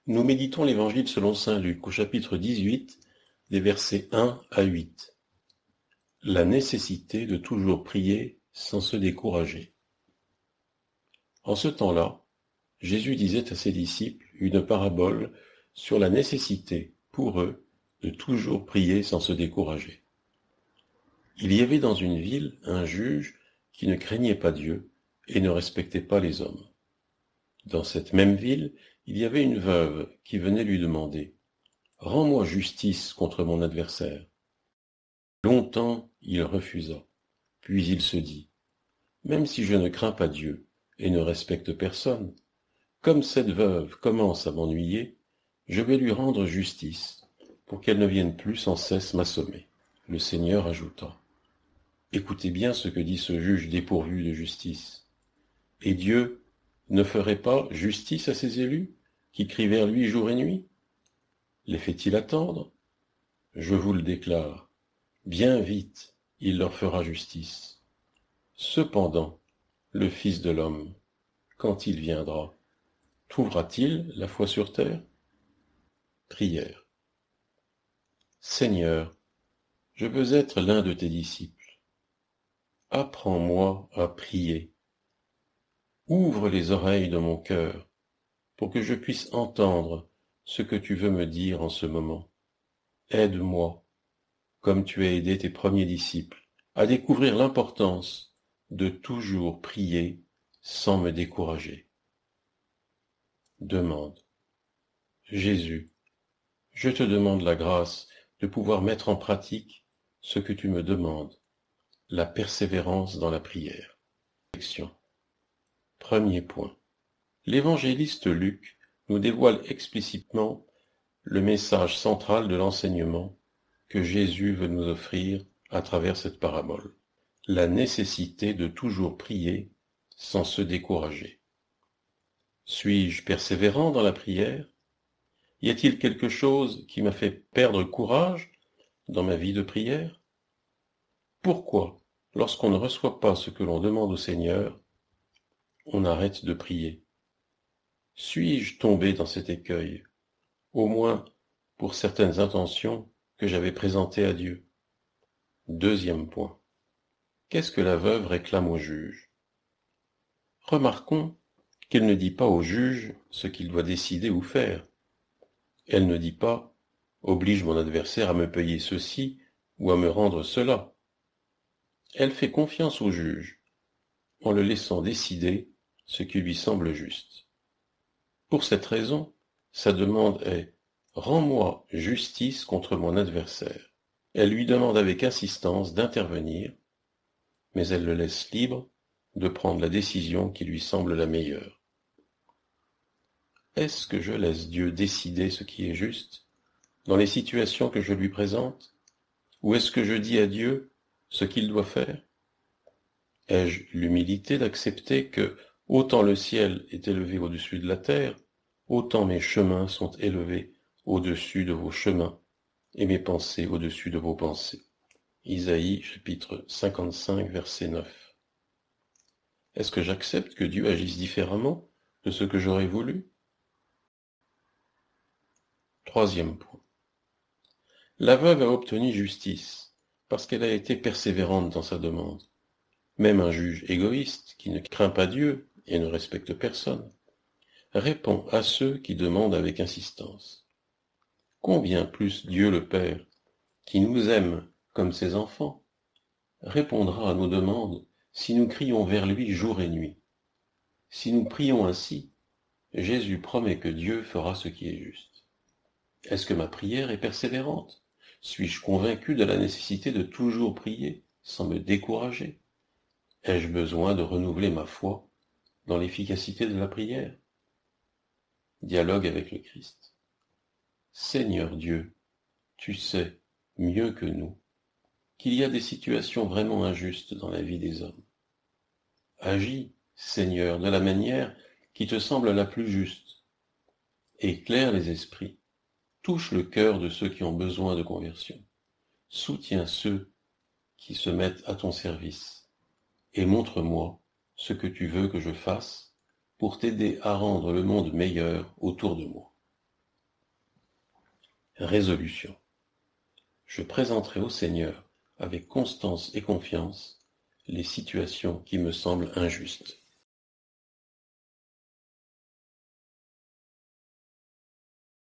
Nous méditons l'Évangile selon saint Luc au chapitre 18, des versets 1 à 8. La nécessité de toujours prier sans se décourager. En ce temps-là, Jésus disait à ses disciples une parabole sur la nécessité, pour eux, de toujours prier sans se décourager. Il y avait dans une ville un juge qui ne craignait pas Dieu et ne respectait pas les hommes. Dans cette même ville, il y avait une veuve qui venait lui demander « Rends-moi justice contre mon adversaire ». Longtemps, il refusa. Puis il se dit « Même si je ne crains pas Dieu et ne respecte personne, comme cette veuve commence à m'ennuyer, je vais lui rendre justice pour qu'elle ne vienne plus sans cesse m'assommer. » Le Seigneur ajouta « Écoutez bien ce que dit ce juge dépourvu de justice. Et Dieu ne ferait pas justice à ses élus, qui crient vers lui jour et nuit? Les fait-il attendre? Je vous le déclare, bien vite il leur fera justice. Cependant, le Fils de l'homme, quand il viendra, trouvera-t-il la foi sur terre? Prière. Seigneur, je veux être l'un de tes disciples. Apprends-moi à prier. Ouvre les oreilles de mon cœur pour que je puisse entendre ce que tu veux me dire en ce moment. Aide-moi, comme tu as aidé tes premiers disciples, à découvrir l'importance de toujours prier sans me décourager. Demande. Jésus, je te demande la grâce de pouvoir mettre en pratique ce que tu me demandes, la persévérance dans la prière. Premier point. L'évangéliste Luc nous dévoile explicitement le message central de l'enseignement que Jésus veut nous offrir à travers cette parabole. La nécessité de toujours prier sans se décourager. Suis-je persévérant dans la prière? Y a-t-il quelque chose qui m'a fait perdre courage dans ma vie de prière? Pourquoi, lorsqu'on ne reçoit pas ce que l'on demande au Seigneur, on arrête de prier? Suis-je tombé dans cet écueil, au moins pour certaines intentions que j'avais présentées à Dieu? Deuxième point. Qu'est-ce que la veuve réclame au juge? Remarquons qu'elle ne dit pas au juge ce qu'il doit décider ou faire. Elle ne dit pas « oblige mon adversaire à me payer ceci ou à me rendre cela ». Elle fait confiance au juge, en le laissant décider ce qui lui semble juste. Pour cette raison, sa demande est « rends-moi justice contre mon adversaire ». Elle lui demande avec insistance d'intervenir, mais elle le laisse libre de prendre la décision qui lui semble la meilleure. Est-ce que je laisse Dieu décider ce qui est juste dans les situations que je lui présente? Ou est-ce que je dis à Dieu ce qu'il doit faire? Ai-je l'humilité d'accepter que, autant le ciel est élevé au-dessus de la terre, autant mes chemins sont élevés au-dessus de vos chemins, et mes pensées au-dessus de vos pensées? Isaïe, chapitre 55, verset 9. Est-ce que j'accepte que Dieu agisse différemment de ce que j'aurais voulu? Troisième point. La veuve a obtenu justice, parce qu'elle a été persévérante dans sa demande. Même un juge égoïste, qui ne craint pas Dieu et ne respecte personne, répond à ceux qui demandent avec insistance. Combien plus Dieu le Père, qui nous aime comme ses enfants, répondra à nos demandes si nous crions vers lui jour et nuit. Si nous prions ainsi, Jésus promet que Dieu fera ce qui est juste. Est-ce que ma prière est persévérante? Suis-je convaincu de la nécessité de toujours prier sans me décourager? Ai-je besoin de renouveler ma foi dans l'efficacité de la prière? Dialogue avec le Christ. Seigneur Dieu, tu sais, mieux que nous, qu'il y a des situations vraiment injustes dans la vie des hommes. Agis, Seigneur, de la manière qui te semble la plus juste. Éclaire les esprits. Touche le cœur de ceux qui ont besoin de conversion. Soutiens ceux qui se mettent à ton service. Et montre-moi ce que tu veux que je fasse pour t'aider à rendre le monde meilleur autour de moi. Résolution. Je présenterai au Seigneur, avec constance et confiance, les situations qui me semblent injustes.